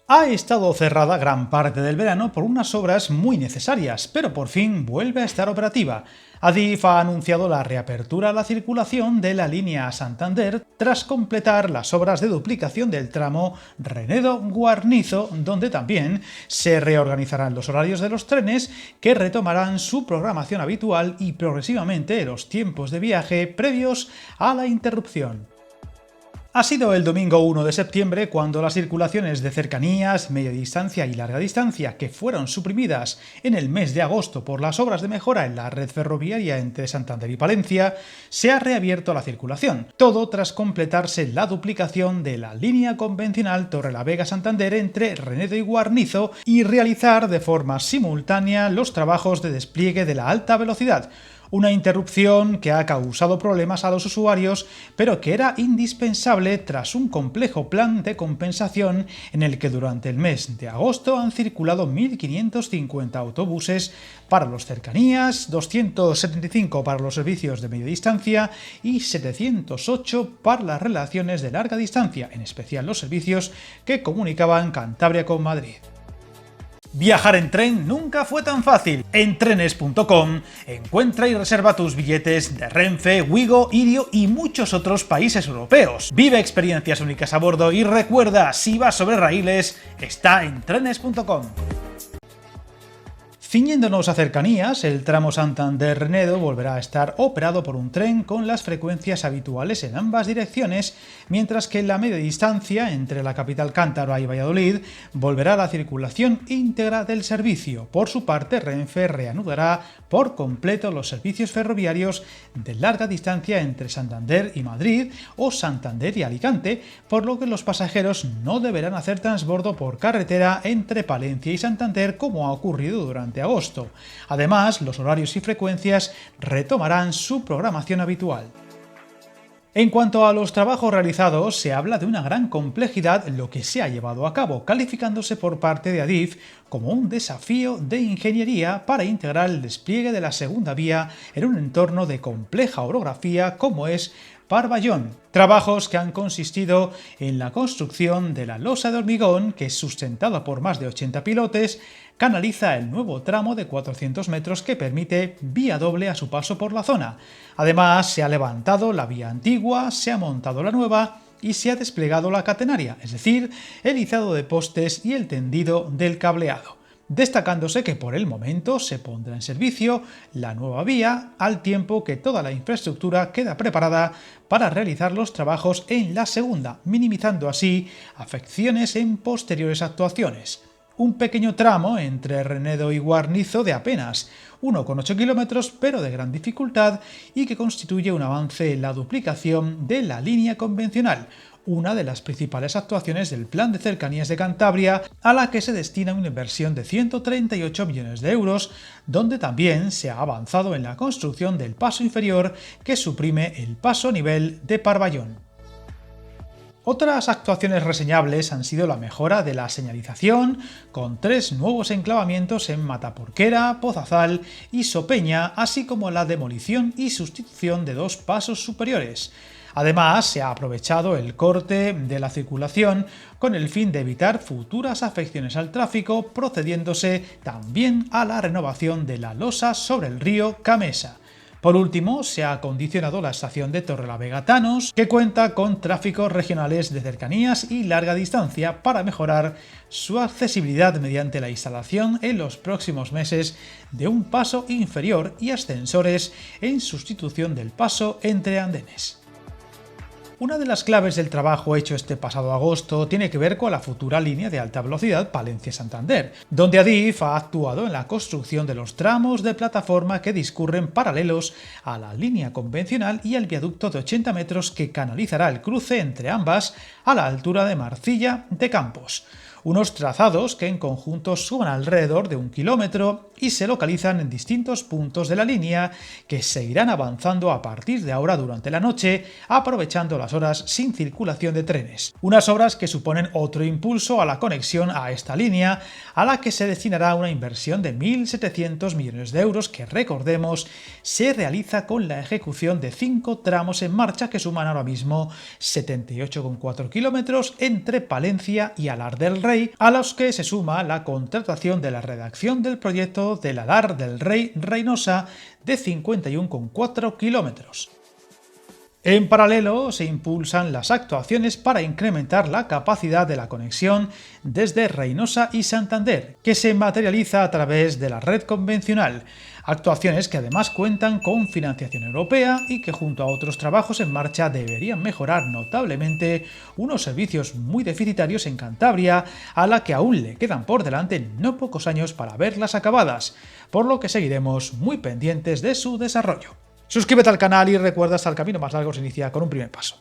Ha estado cerrada gran parte del verano por unas obras muy necesarias, pero por fin vuelve a estar operativa. Adif ha anunciado la reapertura a la circulación de la línea Santander tras completar las obras de duplicación del tramo Renedo-Guarnizo, donde también se reorganizarán los horarios de los trenes que retomarán su programación habitual y progresivamente los tiempos de viaje previos a la interrupción. Ha sido el domingo 1 de septiembre cuando las circulaciones de cercanías, media distancia y larga distancia, que fueron suprimidas en el mes de agosto por las obras de mejora en la red ferroviaria entre Santander y Palencia, se ha reabierto la circulación. Todo tras completarse la duplicación de la línea convencional Torrelavega-Santander entre Renedo y Guarnizo y realizar de forma simultánea los trabajos de despliegue de la alta velocidad. Una interrupción que ha causado problemas a los usuarios, pero que era indispensable tras un complejo plan de compensación en el que durante el mes de agosto han circulado 1.550 autobuses para los cercanías, 275 para los servicios de media distancia y 708 para las relaciones de larga distancia, en especial los servicios que comunicaban Cantabria con Madrid. Viajar en tren nunca fue tan fácil. En trenes.com encuentra y reserva tus billetes de Renfe, Wigo, Irio y muchos otros países europeos. Vive experiencias únicas a bordo y recuerda, si vas sobre raíles, está en trenes.com. Ciñéndonos a cercanías, el tramo Santander-Renedo volverá a estar operado por un tren con las frecuencias habituales en ambas direcciones, mientras que en la media distancia entre la capital cántabra y Valladolid volverá a la circulación íntegra del servicio. Por su parte, Renfe reanudará por completo los servicios ferroviarios de larga distancia entre Santander y Madrid o Santander y Alicante, por lo que los pasajeros no deberán hacer transbordo por carretera entre Palencia y Santander como ha ocurrido durante agosto. Además, los horarios y frecuencias retomarán su programación habitual. En cuanto a los trabajos realizados, se habla de una gran complejidad lo que se ha llevado a cabo, calificándose por parte de Adif como un desafío de ingeniería para integrar el despliegue de la segunda vía en un entorno de compleja orografía como es Parvallón. Trabajos que han consistido en la construcción de la losa de hormigón que, sustentada por más de 80 pilotes, canaliza el nuevo tramo de 400 metros que permite vía doble a su paso por la zona. Además, se ha levantado la vía antigua, se ha montado la nueva y se ha desplegado la catenaria, es decir, el izado de postes y el tendido del cableado, destacándose que por el momento se pondrá en servicio la nueva vía al tiempo que toda la infraestructura queda preparada para realizar los trabajos en la segunda, minimizando así afecciones en posteriores actuaciones. Un pequeño tramo entre Renedo y Guarnizo de apenas 1,8 kilómetros, pero de gran dificultad y que constituye un avance en la duplicación de la línea convencional, una de las principales actuaciones del Plan de Cercanías de Cantabria, a la que se destina una inversión de 138 millones de euros, donde también se ha avanzado en la construcción del paso inferior que suprime el paso a nivel de Parvallón. Otras actuaciones reseñables han sido la mejora de la señalización, con 3 nuevos enclavamientos en Mataporquera, Pozazal y Sopeña, así como la demolición y sustitución de 2 pasos superiores. Además, se ha aprovechado el corte de la circulación con el fin de evitar futuras afecciones al tráfico, procediéndose también a la renovación de la losa sobre el río Camesa. Por último, se ha acondicionado la estación de Torrelavega-Tanos, que cuenta con tráficos regionales de cercanías y larga distancia para mejorar su accesibilidad mediante la instalación en los próximos meses de un paso inferior y ascensores en sustitución del paso entre andenes. Una de las claves del trabajo hecho este pasado agosto tiene que ver con la futura línea de alta velocidad Palencia-Santander, donde Adif ha actuado en la construcción de los tramos de plataforma que discurren paralelos a la línea convencional y al viaducto de 80 metros que canalizará el cruce entre ambas a la altura de Marcilla de Campos. Unos trazados que en conjunto suman alrededor de 1 kilómetro y se localizan en distintos puntos de la línea que seguirán avanzando a partir de ahora durante la noche, aprovechando las horas sin circulación de trenes. Unas obras que suponen otro impulso a la conexión a esta línea, a la que se destinará una inversión de 1.700 millones de euros que, recordemos, se realiza con la ejecución de 5 tramos en marcha que suman ahora mismo 78,4 kilómetros entre Palencia y Alar del Rey, Rey, a los que se suma la contratación de la redacción del proyecto del Alar del Rey-Reinosa de 51,4 kilómetros. En paralelo, se impulsan las actuaciones para incrementar la capacidad de la conexión desde Reinosa y Santander, que se materializa a través de la red convencional. Actuaciones que además cuentan con financiación europea y que junto a otros trabajos en marcha deberían mejorar notablemente unos servicios muy deficitarios en Cantabria, a la que aún le quedan por delante no pocos años para verlas acabadas, por lo que seguiremos muy pendientes de su desarrollo. Suscríbete al canal y recuerda, hasta el camino más largo se inicia con un primer paso.